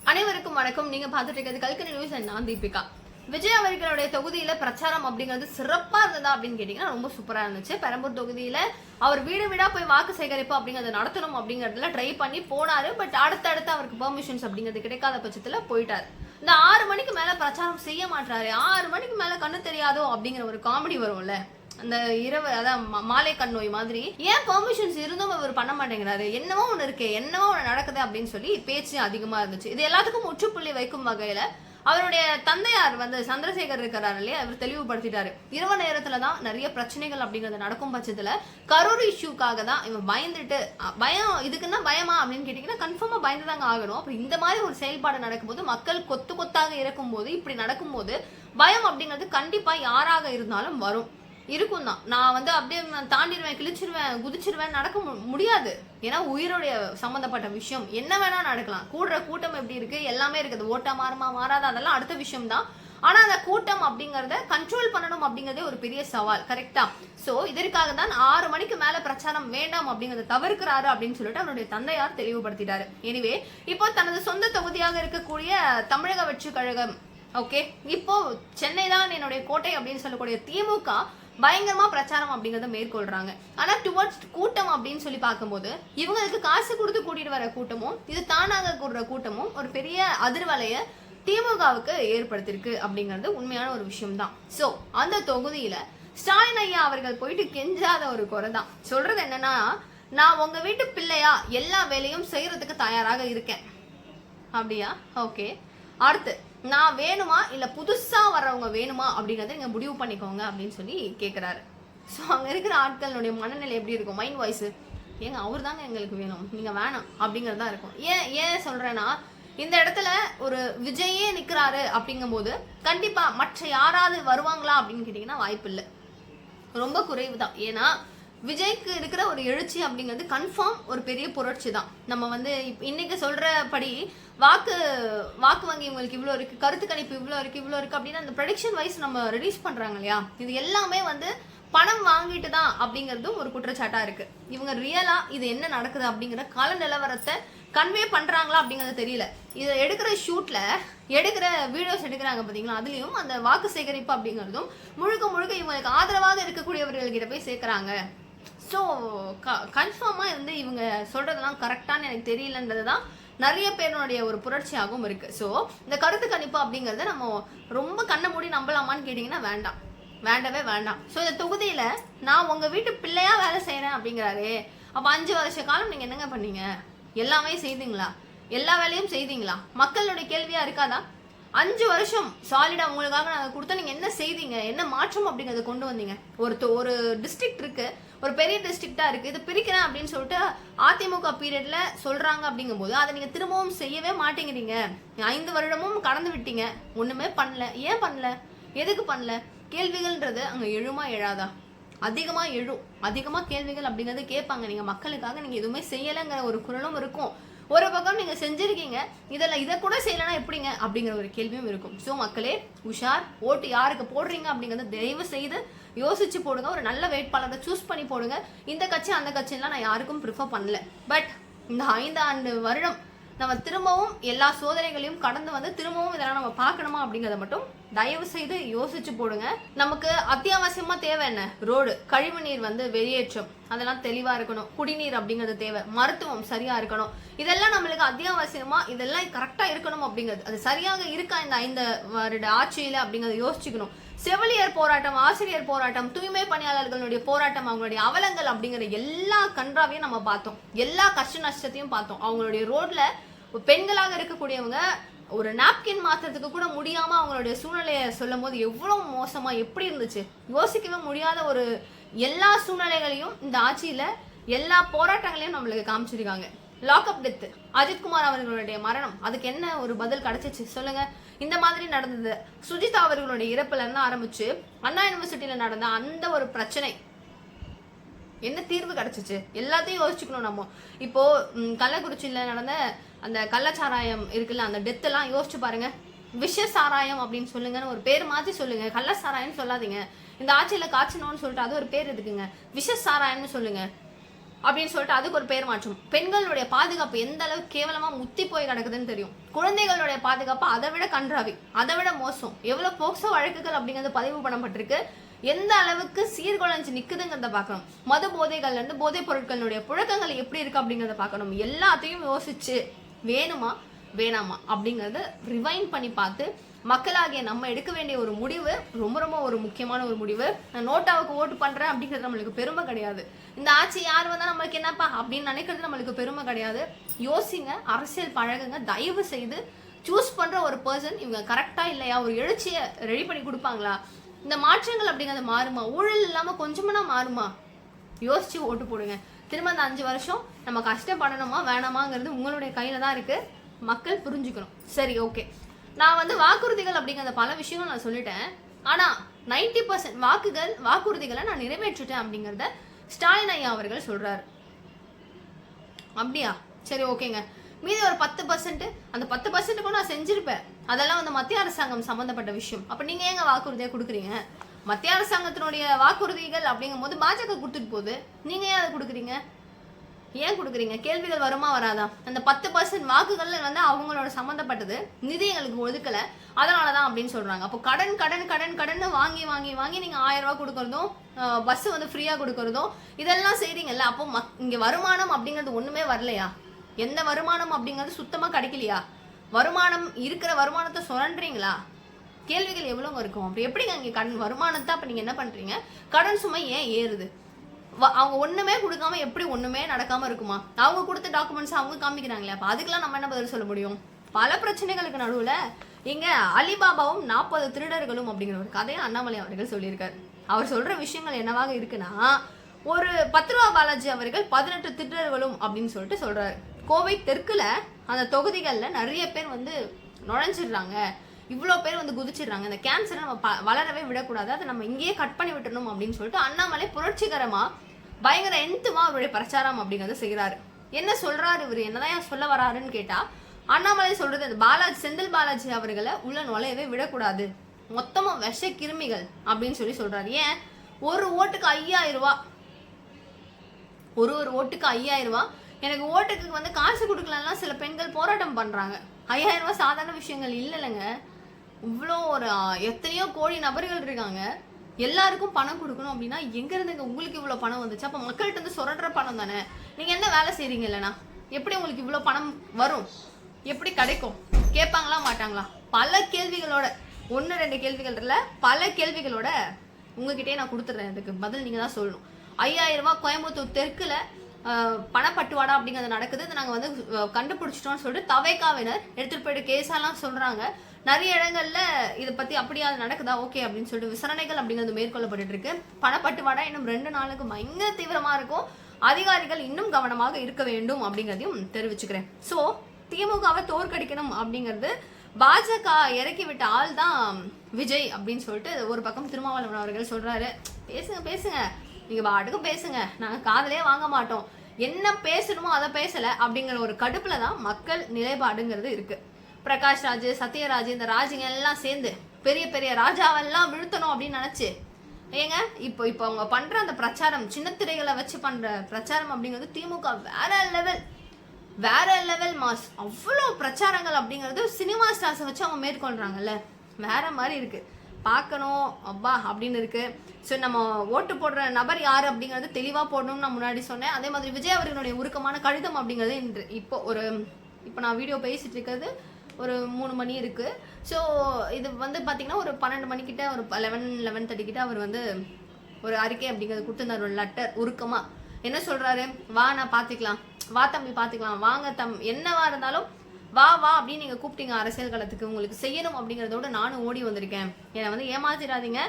அனைவருக்கும் வணக்கம். நீங்க பார்த்துட்டு இருக்கிறது கல்கரி நியூஸ். நான் தீபிகா. விஜய் அவர்களுடைய தொகுதியில பிரச்சாரம் அப்படிங்கிறது சிறப்பா இருந்ததா அப்படின்னு கேட்டீங்கன்னா ரொம்ப சூப்பரா இருந்துச்சு. பெரம்பூர் தொகுதியில அவர் வீடு வீடா போய் வாக்கு சேகரிப்பு அப்படிங்கறத நடத்தணும் அப்படிங்கறதுல ட்ரை பண்ணி போனாரு. பட் அடுத்தடுத்து அவருக்கு பெர்மிஷன்ஸ் அப்படிங்கிறது கிடைக்காத பட்சத்துல போயிட்டாரு. இந்த 6 மணிக்கு மேல பிரச்சாரம் செய்ய மாட்டாரு. 6 மணிக்கு மேல கண்ணு தெரியாதோ அப்படிங்கிற ஒரு காமெடி வரும்ல, அந்த இரவு அதான் மாலை கண் நோய் மாதிரி. ஏன் பெர்மிஷன்ஸ் இருந்தும் அவர் பண்ண மாட்டேங்கிறாரு, என்னவோ ஒண்ணு இருக்கு, என்னவோ ஒண்ணு நடக்குது அப்படின்னு சொல்லி பேச்சு அதிகமா இருந்துச்சு. இது எல்லாத்துக்கும் முற்றுப்புள்ளி வைக்கும் வகையில அவருடைய தந்தையார் சந்திரசேகர் இருக்கிறாரு இல்லையா, அவர் தெளிவுபடுத்திட்டாரு. இரவு நேரத்துல தான் நிறைய பிரச்சனைகள் அப்படிங்கிறது நடக்கும் பட்சத்துல கரூர் இஷ்யூக்காக தான் இவன் பயந்துட்டு, பயம் இதுக்குன்னா பயமா அப்படின்னு கேட்டீங்கன்னா கன்ஃபார்மா பயந்துதாங்க ஆகணும். அப்புறம் இந்த மாதிரி ஒரு செயல்பாடு நடக்கும்போது, மக்கள் கொத்து கொத்தாக இருக்கும் போது, இப்படி நடக்கும்போது பயம் அப்படிங்கிறது கண்டிப்பா யாராக இருந்தாலும் வரும், இருக்கும் தான். நான் அப்படியே தாண்டிடுவேன், கிழிச்சிருவேன், குதிச்சிருவேன், நடக்க முடியாது. ஏன்னா உயிரோடைய சம்பந்தப்பட்ட விஷயம், என்ன வேணா நடக்கலாம். கூடுற கூட்டம் எப்படி இருக்கு, எல்லாமே இருக்குது. ஓட்டா மாறுமா மாறாத அதெல்லாம் அடுத்த விஷயம் தான். ஆனா அந்த கூட்டம் அப்படிங்கறத கண்ட்ரோல் பண்ணணும் அப்படிங்கறதே ஒரு பெரிய சவால். கரெக்டா? சோ இதற்காக தான் 6 மணிக்கு மேல பிரச்சாரம் வேண்டாம் அப்படிங்கறத தவிர்க்கிறாரு அப்படின்னு சொல்லிட்டு அவருடைய தந்தையார் தெளிவுபடுத்திட்டாரு. எனிவே, இப்போ தனது சொந்த தொகுதியாக இருக்கக்கூடிய தமிழக வெற்றி கழகம், ஓகே, இப்போ சென்னை தான் என்னுடைய கோட்டை அப்படின்னு சொல்லக்கூடிய திமுக பயங்கரமா பிரச்சாரம் அப்படிங்கறத மேற்கொள்றாங்க. ஆனா டுவர்ட்ஸ் கூட்டம் அப்படின்னு சொல்லி பார்க்கும்போது, இவங்களுக்கு காசு கொடுத்து கூட்டிட்டு வர கூட்டமும் இது தானாக கூடுற கூட்டமும் ஒரு பெரிய அதிர்வலைய திமுகவுக்கு ஏற்படுத்திருக்கு அப்படிங்கிறது உண்மையான ஒரு விஷயம் தான். சோ அந்த தொகுதியில ஸ்டாலின் ஐயா அவர்கள் போயிட்டு கெஞ்சாத ஒரு குறை தான். சொல்றது என்னன்னா, நான் உங்க வீட்டு பிள்ளையா, எல்லா வேலையும் செய்யறதுக்கு தயாராக இருக்கேன். அப்படியா? ஓகே. அடுத்து, நான் வேணுமா இல்ல புதுசா வர்றவங்க வேணுமா அப்படிங்கறத நீங்க முடிவு பண்ணிக்கோங்க அப்படின்னு சொல்லி கேக்குறாரு. சோ அங்க இருக்கிற ஆட்களுடைய மனநிலை எப்படி இருக்கும்? மைண்ட் வாய்ஸ், ஏங்க அவர் தாங்க எங்களுக்கு வேணும், நீங்க வேணாம் அப்படிங்கறதா இருக்கும். ஏன் சொல்றேன்னா, இந்த இடத்துல ஒரு விஜயே நிக்கிறாரு அப்படிங்கும் போது கண்டிப்பா மற்ற யாராவது வருவாங்களா அப்படின்னு கேட்டீங்கன்னா வாய்ப்பு இல்லை, ரொம்ப குறைவு தான். ஏன்னா விஜய்க்கு இருக்கிற ஒரு எழுச்சி அப்படிங்கிறது கன்ஃபார்ம் ஒரு பெரிய புரட்சி தான். நம்ம இன்னைக்கு சொல்றபடி வாக்கு வங்கி உங்களுக்கு இவ்வளோ இருக்கு, கருத்து கணிப்பு இவ்வளோ இருக்கு அப்படின்னு அந்த ப்ரெடிக்ஷன் வைஸ் நம்ம ரிலீஸ் பண்றாங்க இல்லையா, இது எல்லாமே பணம் வாங்கிட்டு தான் அப்படிங்கிறதும் ஒரு குற்றச்சாட்டா இருக்கு. இவங்க ரியலா இது என்ன நடக்குது அப்படிங்கிற கால நிலவரத்தை கன்வே பண்றாங்களா அப்படிங்கிறது தெரியல. இதை எடுக்கிற ஷூட்ல எடுக்கிற வீடியோஸ் எடுக்கிறாங்க பாத்தீங்களா, அதுலயும் அந்த வாக்கு சேகரிப்பு அப்படிங்கிறதும் முழுக்க இவங்களுக்கு ஆதரவாக இருக்கக்கூடியவர்கள்கிட்ட போய் சேர்க்கிறாங்க. ஸோ கன்ஃபார்மா இவங்க சொல்றதெல்லாம் கரெக்டான்னு எனக்கு தெரியலன்றதுதான் நிறைய பேருடைய ஒரு புரட்சியாகவும் இருக்கு. ஸோ இந்த கருத்து கணிப்பு அப்படிங்கறத நம்ம ரொம்ப கண்ணை மூடி நம்பலாமான்னு கேட்டீங்கன்னா வேண்டவே வேண்டாம். ஸோ இந்த தொகுதியில நான் உங்க வீட்டு பிள்ளையா வேலை செய்யறேன் அப்படிங்கிறாரு. அப்ப 5 வருஷ காலம் நீங்க என்னங்க பண்ணீங்க? எல்லாமே செய்தீங்களா? எல்லா வேலையும் செய்தீங்களா? மக்களுடைய கேள்வியா இருக்காதா? 5 வருஷம் சாலிடா உங்களுக்காக நாங்க கொடுத்தா நீங்க என்ன செய்தீங்க, என்ன மாற்றம் அப்படிங்கறத கொண்டு வந்தீங்க? ஒரு டிஸ்ட்ரிக்ட் இருக்கு, ஒரு பெரிய டிஸ்ட்ரிக்டா இருக்கு, இது பிரிக்கிறேன் அப்படின்னு சொல்லிட்டு அதிமுக பீரியட்ல சொல்றாங்க. அப்படிங்கும் போது அதை நீங்க திரும்பவும் செய்யவே மாட்டேங்கிறீங்க. 5 வருடமும் கடந்து விட்டீங்க, ஒண்ணுமே பண்ணல. ஏன் பண்ணல? எதுக்கு பண்ணல? கேள்விகள்ன்றது அங்க எழுமா எழாதா? அதிகமா கேள்விகள் அப்படிங்கறது கேட்பாங்க. நீங்க மக்களுக்காக நீங்க எதுவுமே செய்யலைங்கிற ஒரு குரலும் இருக்கும். ஒரு பக்கம் நீங்க செஞ்சிருக்கீங்க, இதை கூட செய்யலன்னா எப்படிங்க அப்படிங்கிற ஒரு கேள்வியும் இருக்கும். ஸோ மக்களே உஷார், ஓட்டு யாருக்கு போடுறீங்க அப்படிங்கறத தயவு செய்து யோசிச்சு போடுங்க. ஒரு நல்ல வேட்பாளரை சூஸ் பண்ணி போடுங்க. இந்த கட்சி அந்த கட்சியெல்லாம் நான் யாருக்கும் ப்ரிஃபர் பண்ணல. பட் இந்த 5 ஆண்டு வருடம் நம்ம திரும்பவும் எல்லா சோதனைகளையும் கடந்து திரும்பவும் இதெல்லாம் நம்ம பார்க்கணுமா அப்படிங்கறத மட்டும் தயவு செய்து யோசிச்சு போடுங்க. நமக்கு அத்தியாவசியமா தேவை என்ன? ரோடு, கழிவு நீர் வெளியேற்றம் அதெல்லாம் தெளிவா இருக்கணும். குடிநீர் அப்படிங்கிறது தேவை, மருத்துவம் சரியா இருக்கணும். இதெல்லாம் நம்மளுக்கு அத்தியாவசியமா, இதெல்லாம் கரெக்டா இருக்கணும் அப்படிங்கிறது. அது சரியாக இருக்கா இந்த 5 வருட ஆட்சியில அப்படிங்கறத யோசிச்சுக்கணும். செவிலியர் போராட்டம், ஆசிரியர் போராட்டம், தூய்மை பணியாளர்களுடைய போராட்டம், அவங்களுடைய அவலங்கள் அப்படிங்கிற எல்லா கன்றாவையும் நம்ம பார்த்தோம். எல்லா கஷ்ட நஷ்டத்தையும் பார்த்தோம். அவங்களுடைய ரோட்ல பெண்களாக இருக்கக்கூடியவங்க ஒரு நாப்கின் மாத்துறதுக்கு கூட முடியாம அவங்களுடைய சூழ்நிலையை சொல்லும் போது எவ்வளவு மோசமா எப்படி இருந்துச்சு யோசிக்கவே முடியாத ஒரு எல்லா சூழ்நிலைகளையும் இந்த ஆட்சியில எல்லா போராட்டங்களையும் நம்மளுக்கு காமிச்சிருக்காங்க. லாக்அப் டெத், அஜித்குமார் அவர்களுடைய மரணம், அதுக்கு என்ன ஒரு பதில் கிடைச்சிச்சு சொல்லுங்க? இந்த மாதிரி நடந்தது. சுஜிதா அவர்களுடைய இறப்புல இருந்து ஆரம்பிச்சு அண்ணா யூனிவர்சிட்டியில நடந்த அந்த ஒரு பிரச்சனை என்ன தீர்வு கிடைச்சிச்சு? எல்லாத்தையும் யோசிச்சுக்கணும். நம்ம இப்போ கள்ளக்குறிச்சியில நடந்த அந்த கள்ளச்சாராயம் இருக்குல்ல, அந்த டெத் எல்லாம் யோசிச்சு பாருங்க. விஷ சாராயம் அப்படின்னு சொல்லுங்கன்னு ஒரு பேர் மாத்தி சொல்லுங்க, கள்ள சாராயம் சொல்லாதீங்க. இந்த ஆட்சியில காய்ச்சணும்னு சொல்லிட்டு அது ஒரு பேர் இருக்குங்க, விஷ சாராயம்னு சொல்லுங்க. அப்படின்னு சொல்லிட்டு அதுக்கு ஒரு பேர் மாற்றம். பெண்களுடைய பாதுகாப்பு எந்த அளவுக்கு கேவலமா முத்தி போய் கிடக்குதுன்னு தெரியும். குழந்தைகளுடைய பாதுகாப்பு அதை விட கன்றாவி, அதை விட மோசம். எவ்வளவு போக்சோ வழக்குகள் அப்படிங்கிறது பதிவு பண்ணப்பட்டிருக்கு, எந்த அளவுக்கு சீர்குலைஞ்சு நிக்குதுங்கிறத பார்க்கணும். மது போதைகள்ல இருந்து போதைப் பொருட்களுடைய புழக்கங்கள் எப்படி இருக்கு அப்படிங்கிறத பார்க்கணும். எல்லாத்தையும் யோசிச்சு வேணுமா வேணாமா அப்படிங்கறத ரிவைண்ட் பண்ணி பார்த்து மக்களாகிய நம்ம எடுக்க வேண்டிய ஒரு முடிவு ரொம்ப ரொம்ப ஒரு முக்கியமான ஒரு முடிவு. நான் நோட்டாவுக்கு ஓட்டு பண்றேன் அப்படிங்கிறது நம்மளுக்கு பெருமை கிடையாது. இந்த ஆட்சி யார் வந்தா நம்மளுக்கு என்னப்பா அப்படின்னு நினைக்கிறது நம்மளுக்கு பெருமை கிடையாது. யோசிங்க, அரசியல் பழகுங்க, தயவு செய்து சூஸ் பண்ற ஒரு பர்சன் இவங்க கரெக்டா இல்லையா, ஒரு எழுச்சியை ரெடி பண்ணி கொடுப்பாங்களா, இந்த மாற்றங்கள் அப்படிங்கிறது மாறுமா, ஊழல் இல்லாம கொஞ்சமா மாறுமா, யோசிச்சு ஓட்டு போடுங்க. திரும்ப அந்த 5 வருஷம் நம்ம கஷ்டப்படணுமா வேணாமாங்கிறது உங்களுடைய கையில தான் இருக்கு. மக்கள் புரிஞ்சுக்கணும். சரி, ஓகே, நான் வாக்குறுதிகள் அப்படிங்கிற பல விஷயங்கள் நான் சொல்லிட்டேன். ஆனா 90% வாக்குறுதிகளை நான் நிறைவேற்றிட்டேன் அப்படிங்கறத ஸ்டாலின் ஐயா அவர்கள் சொல்றாரு. அப்படியா? சரி, ஓகேங்க. மீதி ஒரு 10%, அந்த 10% நான் செஞ்சிருப்பேன். அதெல்லாம் மத்திய அரசாங்கம் சம்பந்தப்பட்ட விஷயம். அப்ப நீங்க ஏங்க வாக்குறுதியா கொடுக்குறீங்க? மத்திய அரசாங்கத்தினுடைய வாக்குறுதிகள் அப்படிங்கும் போது பாஜக கொடுத்துட்டு போகுது, நீங்க ஏன் அதை கொடுக்குறீங்க? ஏன் கொடுக்குறீங்க? கேள்விகள் வருமா வராதா? அந்த 10% வாக்குகள் அவங்களோட சம்மந்தப்பட்டது, நிதி எங்களுக்கு ஒதுக்கல, அதனாலதான் அப்படின்னு சொல்றாங்க. அப்போ கடன் கடன் கடன் கடன் வாங்கி வாங்கி வாங்கி நீங்க 1000 ரூபாய் கொடுக்கறதும், பஸ் ஃப்ரீயா கொடுக்கறதும் இதெல்லாம் செய்றீங்கல்ல. அப்போ இங்க வருமானம் அப்படிங்கிறது ஒண்ணுமே வரலையா? எந்த வருமானம் அப்படிங்கிறது சுத்தமா கிடைக்கலையா? வருமானம் இருக்கிற வருமானத்தை சுரண்டுறீங்களா? கேள்விகள் எவ்வளவு இருக்கும். அப்படி எப்படிங்க இங்க கடன் வருமானத்தை அப்ப நீங்க என்ன பண்றீங்க? கடன் சுமை ஏன் ஏறுது? அவங்க ஒண்ணுமே கொடுக்காம எப்படி ஒண்ணுமே நடக்காம இருக்குமா? அவங்க கொடுத்த டாக்குமெண்ட்ஸ் அவங்க காமிக்கிறாங்களே, அப்ப அதுக்கெல்லாம் நம்ம என்ன பதில் சொல்ல முடியும்? பல பிரச்சனைகளுக்கு நடுவுல இங்க அலிபாபாவும் 40 திருடர்களும் அப்படிங்கிற ஒரு கதையை அண்ணாமலை அவர்கள் சொல்லியிருக்காரு. அவர் சொல்ற விஷயங்கள் என்னவாக இருக்குன்னா, ஒரு 10 ரூபா பாலாஜி அவர்கள் 18 திருடர்களும் அப்படின்னு சொல்லிட்டு சொல்றாரு. கோவை தெற்குல அந்த தொகுதிகள்ல நிறைய பேர் நுழைஞ்சிடுறாங்க, இவ்வளோ பேர் குதிச்சிடுறாங்க, இந்த கேன்சரை நம்ம வளரவே விடக்கூடாது, அதை நம்ம இங்கேயே கட் பண்ணி விட்டுணும் அப்படின்னு சொல்லிட்டு அண்ணாமலை புரட்சிகரமா பயங்கர எந்தமா அவருடைய பிரச்சாரம் அப்படிங்கறத செய்யறாரு. என்ன சொல்றாரு இவரு, என்னதான் சொல்ல வராருன்னு கேட்டா, அண்ணாமலை சொல்றது செந்தில் பாலாஜி அவர்களை உள்ள நுழையவே விடக்கூடாது, மொத்தமா விஷ கிருமிகள் அப்படின்னு சொல்றாரு. ஏன்? ஒரு ஓட்டுக்கு 5000 ரூபாய், ஒரு ஓட்டுக்கு 5000 ரூபாய். எனக்கு ஓட்டுக்கு காசு கொடுக்கலாம் சில பெண்கள் போராட்டம் பண்றாங்க. 5000 ரூபாய் சாதாரண விஷயங்கள் இல்லைங்க. இவ்வளோ ஒரு எத்தனையோ கோடி நபர்கள் இருக்காங்க, எல்லாருக்கும் பணம் கொடுக்கணும் அப்படின்னா எங்க இருந்துங்க உங்களுக்கு இவ்வளவு பணம் வந்துச்சு? அப்ப மக்கள்கிட்ட சுரண்டுற பணம் தானே. நீங்க என்ன வேலை செய்றீங்க? இல்லைன்னா எப்படி உங்களுக்கு இவ்வளவு பணம் வரும்? எப்படி கிடைக்கும்? கேட்பாங்களா மாட்டாங்களா? பல கேள்விகளோட, 1-2 கேள்விகள் இல்ல, பல கேள்விகளோட உங்ககிட்டயே நான் கொடுத்துட்றேன். அதுக்கு பதில் நீங்க தான் சொல்லணும். 5000 ரூபாய் கோயம்புத்தூர் தெற்குல பணப்பட்டுவாடா அப்படிங்கிறது நடக்குது. இதை நாங்க கண்டுபிடிச்சிட்டோம்னு சொல்லிட்டு தவேகாவினர் எடுத்துட்டு போயிட்டு கேஸெல்லாம் சொல்றாங்க. நிறைய இடங்கள்ல இதை பத்தி அப்படியா நடக்குதா ஓகே அப்படின்னு சொல்லிட்டு விசாரணைகள் அப்படிங்கிறது மேற்கொள்ளப்பட்டு இருக்கு. பணப்பட்டுவாடா இன்னும் 2 நாளுக்கு பயங்கர தீவிரமா இருக்கும். அதிகாரிகள் இன்னும் கவனமாக இருக்க வேண்டும் அப்படிங்கிறதையும் தெரிவிச்சுக்கிறேன். சோ திமுகவை தோற்கடிக்கணும் அப்படிங்கிறது பாஜக இறக்கி விட்ட ஆள் தான் விஜய் அப்படின்னு சொல்லிட்டு ஒரு பக்கம் திருமாவளவன் அவர்கள் சொல்றாரு. பேசுங்க பேசுங்க, நீங்க பாட்டுக்கும் பேசுங்க, நாங்க காதலே வாங்க மாட்டோம், என்ன பேசணுமோ அதை பேசல அப்படிங்கிற ஒரு கடுப்புல தான் மக்கள் நிலைப்பாடுங்கிறது இருக்கு. பிரகாஷ் ராஜ், சத்யராஜ், இந்த ராஜுங்க எல்லாம் சேர்ந்து பெரிய பெரிய ராஜாவெல்லாம் வீழ்த்தணும் அப்படின்னு நினைச்சு ஏங்க இப்போ அவங்க பண்ற அந்த பிரச்சாரம், சின்ன திரைகளை வச்சு பண்ற பிரச்சாரம் அப்படிங்கிறது திமுக வேற லெவல் மாஸ். அவ்வளோ பிரச்சாரங்கள் அப்படிங்கிறது சினிமா ஸ்டார்ஸை வச்சு அவங்க மேற்கொள்றாங்கல்ல, வேற மாதிரி இருக்கு, பார்க்கணும் அப்பா அப்படின்னு இருக்கு. ஸோ நம்ம ஓட்டு போடுற நபர் யாரு அப்படிங்கிறது தெளிவா போடணும்னு நான் முன்னாடி சொன்னேன். அதே மாதிரி விஜய் அவர்களுடைய உருக்கமான கடிதம் அப்படிங்கிறது இன்று இப்போ நான் வீடியோ பேசிட்டு இருக்கிறது ஒரு 3 மணி இருக்கு. ஸோ இது பார்த்தீங்கன்னா ஒரு 12 மணிக்கிட்ட, ஒரு 11:30 கிட்ட அவர் ஒரு அறிக்கை அப்படிங்கிறது கொடுத்துருந்தார், ஒரு லெட்டர் உருக்கமா. என்ன சொல்றாரு? வா நான் பார்த்துக்கலாம், வா தம்பி பார்த்துக்கலாம், வாங்க என்னவா இருந்தாலும் வா அப்படின்னு நீங்க கூப்பிட்டீங்க அரசியல் களத்துக்கு, உங்களுக்கு செய்யணும் அப்படிங்கிறதோட நானும் ஓடி வந்திருக்கேன், என்னை ஏமாத்திடாதீங்க,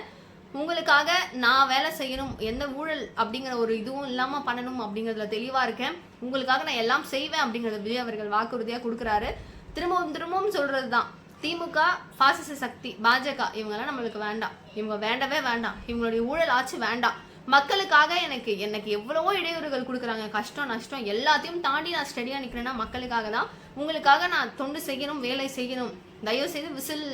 உங்களுக்காக நான் வேலை செய்யணும், எந்த ஊழல் அப்படிங்கிற ஒரு இதுவும் இல்லாம பண்ணணும் அப்படிங்கிறதுல தெளிவா இருக்கேன், உங்களுக்காக நான் எல்லாம் செய்வேன் அப்படிங்கறத விஜய் அவர்கள் வாக்குறுதியா கொடுக்குறாரு. திரும்பவும் சொல்றதுதான், திமுக பாசிச சக்தி, பாஜக இவங்கெல்லாம் நம்மளுக்கு வேண்டாம், இவங்க வேண்டவே வேண்டாம், இவங்களுடைய ஊழல் ஆட்சி வேண்டாம். மக்களுக்காக எனக்கு எவ்வளவோ இடையூறுகள் கொடுக்குறாங்க, கஷ்டம் நஷ்டம் எல்லாத்தையும் தாண்டி நான் ஸ்டடியா நிக்கிறேன்னா மக்களுக்காக தான், உங்களுக்காக நான் தொண்டு செய்யணும், வேலை செய்யணும், தயவு செய்து விசில்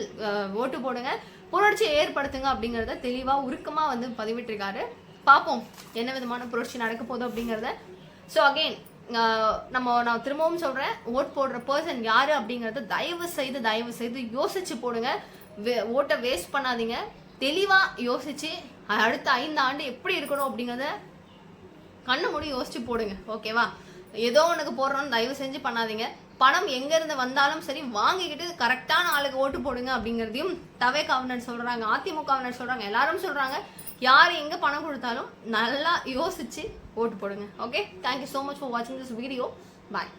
ஓட்டு போடுங்க, புரட்சியை ஏற்படுத்துங்க அப்படிங்கிறத தெளிவா உருக்கமா பதிவிட்டிருக்காரு. பார்ப்போம் என்ன விதமான புரட்சி நடக்க போதும் அப்படிங்கிறத. ஸோ அகெயின் நான் திரும்பவும் சொல்றேன், ஓட் போடுற பர்சன் யாரு அப்படிங்கறது தயவு செய்து யோசிச்சு போடுங்க. ஓட்டை வேஸ்ட் பண்ணாதீங்க. தெளிவா யோசிச்சு அடுத்த 5 ஆண்டு எப்படி இருக்கணும் அப்படிங்கறத கண்ணு மூடி யோசிச்சு போடுங்க. ஓகேவா? ஏதோ ஒண்ணுக்கு போடுறோம்னு தயவு செஞ்சு பண்ணாதீங்க. பணம் எங்க இருந்து வந்தாலும் சரி வாங்கிக்கிட்டு கரெக்டான ஆளுக்கு ஓட்டு போடுங்க அப்படிங்கிறதையும் தவேகாவினர் சொல்றாங்க, அதிமுகவினர் சொல்றாங்க, எல்லாரும் சொல்றாங்க. யார் எங்க பணம் கொடுத்தாலும் நல்லா யோசிச்சு ஓட்டு போடுங்க. Okay, thank you so much for வாட்சிங் திஸ் வீடியோ. பாய்.